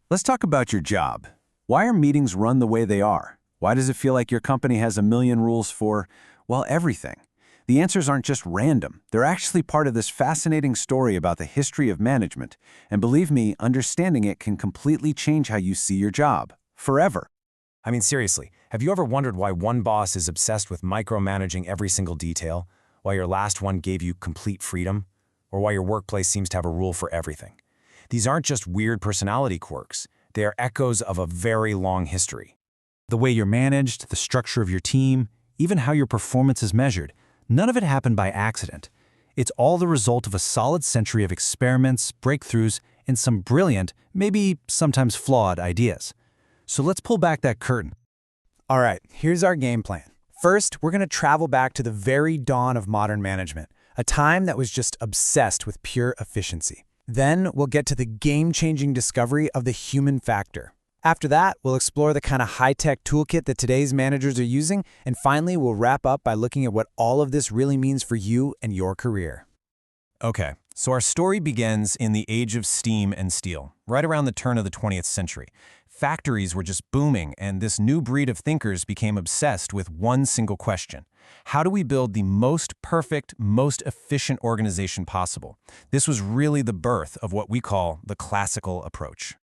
Let's talk about your job. Why are meetings run the way they are? Why does it feel like your company has a million rules for, well, everything? The answers aren't just random. They're actually part of this fascinating story about the history of management. And believe me, understanding it can completely change how you see your job. Forever. I mean, seriously, have you ever wondered why one boss is obsessed with micromanaging every single detail? Why your last one gave you complete freedom? Or why your workplace seems to have a rule for everything? These aren't just weird personality quirks. They are echoes of a very long history. The way you're managed, the structure of your team, even how your performance is measured, none of it happened by accident. It's all the result of a solid century of experiments, breakthroughs, and some brilliant, maybe sometimes flawed ideas. So let's pull back that curtain. All right, here's our game plan. First, we're going to travel back to the very dawn of modern management, a time that was just obsessed with pure efficiency. Then we'll get to the game-changing discovery of the human factor. After that, we'll explore the kind of high-tech toolkit that today's managers are using, and finally, we'll wrap up by looking at what all of this really means for you and your career. Okay, so our story begins in the age of steam and steel, right around the turn of the 20th century. Factories were just booming, and this new breed of thinkers became obsessed with one single question. How do we build the most perfect, most efficient organization possible? This was really the birth of what we call the classical approach.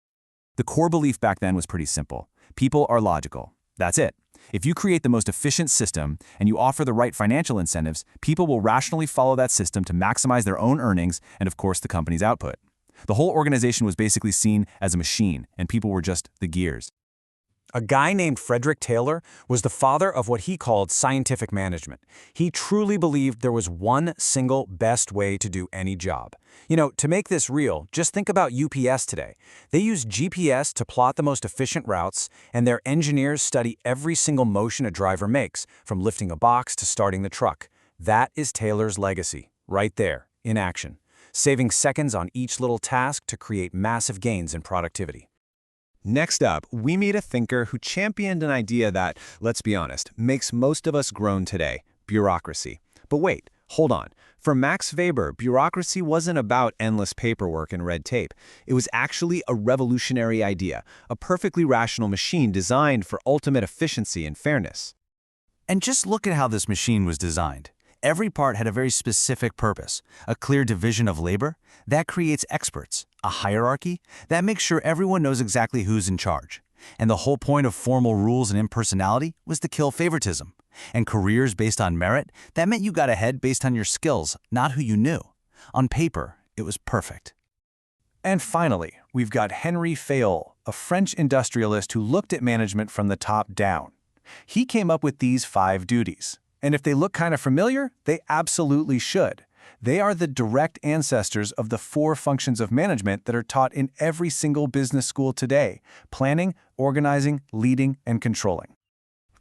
The core belief back then was pretty simple. People are logical. That's it. If you create the most efficient system and you offer the right financial incentives, people will rationally follow that system to maximize their own earnings and, of course, the company's output. The whole organization was basically seen as a machine, and people were just the gears. A guy named Frederick Taylor was the father of what he called scientific management. He truly believed there was one single best way to do any job. You know, to make this real, just think about UPS today. They use GPS to plot the most efficient routes, and their engineers study every single motion a driver makes, from lifting a box to starting the truck. That is Taylor's legacy, right there, in action, saving seconds on each little task to create massive gains in productivity. Next up, we meet a thinker who championed an idea that, let's be honest, makes most of us groan today: bureaucracy. But wait, hold on. For Max Weber, bureaucracy wasn't about endless paperwork and red tape. It was actually a revolutionary idea, a perfectly rational machine designed for ultimate efficiency and fairness. And just look at how this machine was designed. Every part had a very specific purpose, a clear division of labor. That creates experts, a hierarchy that makes sure everyone knows exactly who's in charge. And the whole point of formal rules and impersonality was to kill favoritism. And careers based on merit, that meant you got ahead based on your skills, not who you knew. On paper, it was perfect. And finally, we've got Henry Fayol, a French industrialist who looked at management from the top down. He came up with these 5 duties. And if they look kind of familiar, they absolutely should. They are the direct ancestors of the 4 functions of management that are taught in every single business school today: planning, organizing, leading, and controlling.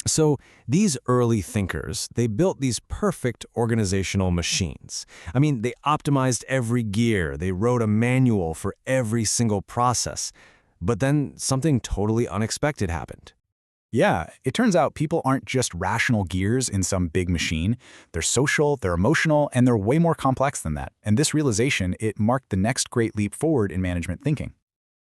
So these early thinkers, they built these perfect organizational machines. I mean, they optimized every gear, they wrote a manual for every single process. But then something totally unexpected happened. Yeah, it turns out people aren't just rational gears in some big machine. They're social, they're emotional, and they're way more complex than that. And this realization, it marked the next great leap forward in management thinking.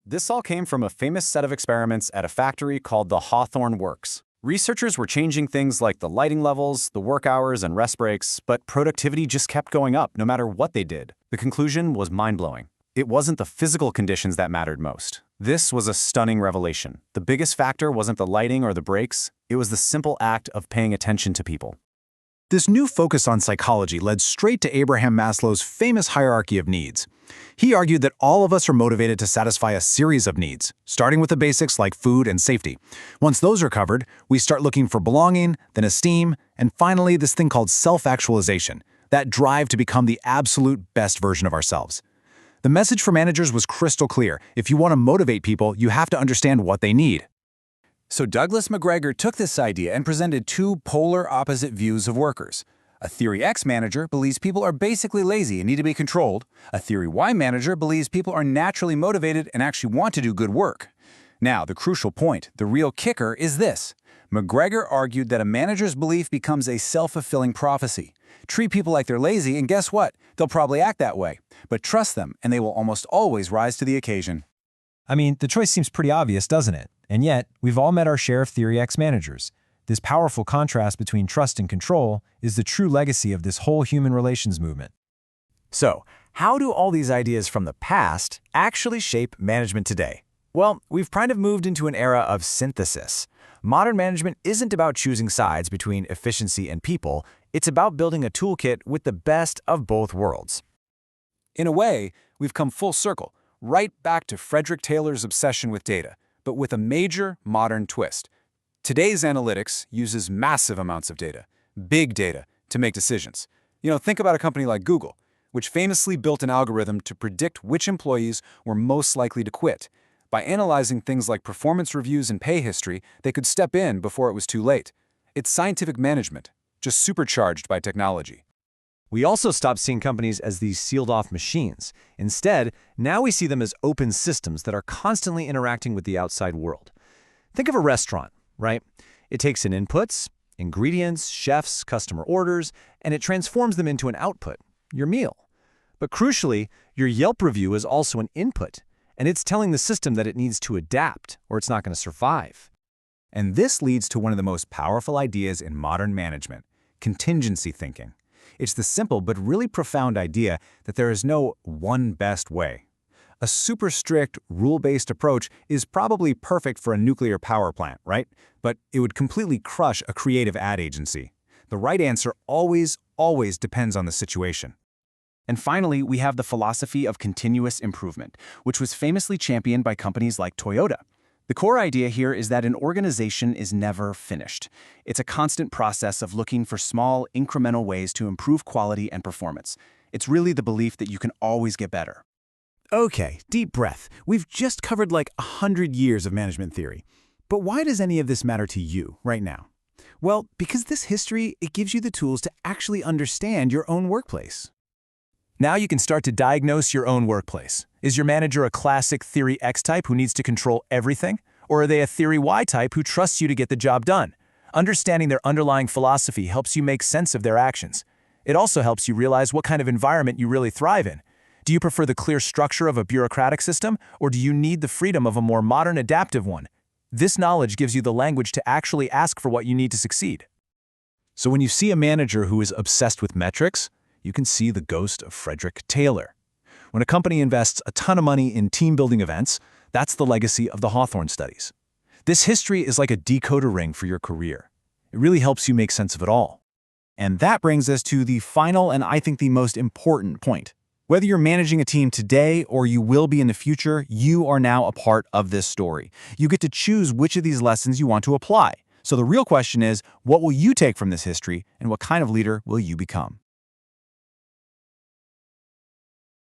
This all came from a famous set of experiments at a factory called the Hawthorne Works. Researchers were changing things like the lighting levels, the work hours, and rest breaks, but productivity just kept going up no matter what they did. The conclusion was mind-blowing. It wasn't the physical conditions that mattered most. This was a stunning revelation. The biggest factor wasn't the lighting or the brakes, it was the simple act of paying attention to people. This new focus on psychology led straight to Abraham Maslow's famous hierarchy of needs. He argued that all of us are motivated to satisfy a series of needs, starting with the basics like food and safety. Once those are covered, we start looking for belonging, then esteem, and finally this thing called self-actualization, that drive to become the absolute best version of ourselves. The message for managers was crystal clear. If you want to motivate people, you have to understand what they need. So Douglas McGregor took this idea and presented 2 polar opposite views of workers. A Theory X manager believes people are basically lazy and need to be controlled. A Theory Y manager believes people are naturally motivated and actually want to do good work. Now, the crucial point, the real kicker, is this. McGregor argued that a manager's belief becomes a self-fulfilling prophecy. Treat people like they're lazy, and guess what? They'll probably act that way. But trust them, and they will almost always rise to the occasion. I mean, the choice seems pretty obvious, doesn't it? And yet, we've all met our share of Theory X managers. This powerful contrast between trust and control is the true legacy of this whole human relations movement. So, how do all these ideas from the past actually shape management today? Well, we've kind of moved into an era of synthesis. Modern management isn't about choosing sides between efficiency and people, it's about building a toolkit with the best of both worlds. In a way, we've come full circle, right back to Frederick Taylor's obsession with data, but with a major modern twist. Today's analytics uses massive amounts of data, big data, to make decisions. Think about a company like Google, which famously built an algorithm to predict which employees were most likely to quit. By analyzing things like performance reviews and pay history, they could step in before it was too late. It's scientific management, just supercharged by technology. We also stopped seeing companies as these sealed-off machines. Instead, now we see them as open systems that are constantly interacting with the outside world. Think of a restaurant, right? It takes in inputs, ingredients, chefs, customer orders, and it transforms them into an output, your meal. But crucially, your Yelp review is also an input, and it's telling the system that it needs to adapt or it's not going to survive. And this leads to one of the most powerful ideas in modern management, contingency thinking. It's the simple but really profound idea that there is no one best way. A super strict, rule-based approach is probably perfect for a nuclear power plant, right? But it would completely crush a creative ad agency. The right answer always depends on the situation. And finally, we have the philosophy of continuous improvement, which was famously championed by companies like Toyota. The core idea here is that an organization is never finished. It's a constant process of looking for small, incremental ways to improve quality and performance. It's really the belief that you can always get better. Okay, deep breath. We've just covered like 100 years of management theory. But why does any of this matter to you right now? Well, because this history, it gives you the tools to actually understand your own workplace. Now you can start to diagnose your own workplace. Is your manager a classic Theory X type who needs to control everything? Or are they a Theory Y type who trusts you to get the job done? Understanding their underlying philosophy helps you make sense of their actions. It also helps you realize what kind of environment you really thrive in. Do you prefer the clear structure of a bureaucratic system, or do you need the freedom of a more modern, adaptive one? This knowledge gives you the language to actually ask for what you need to succeed. So when you see a manager who is obsessed with metrics, you can see the ghost of Frederick Taylor. When a company invests a ton of money in team-building events, that's the legacy of the Hawthorne studies. This history is like a decoder ring for your career. It really helps you make sense of it all. And that brings us to the final and I think the most important point. Whether you're managing a team today or you will be in the future, you are now a part of this story. You get to choose which of these lessons you want to apply. So the real question is, what will you take from this history and what kind of leader will you become?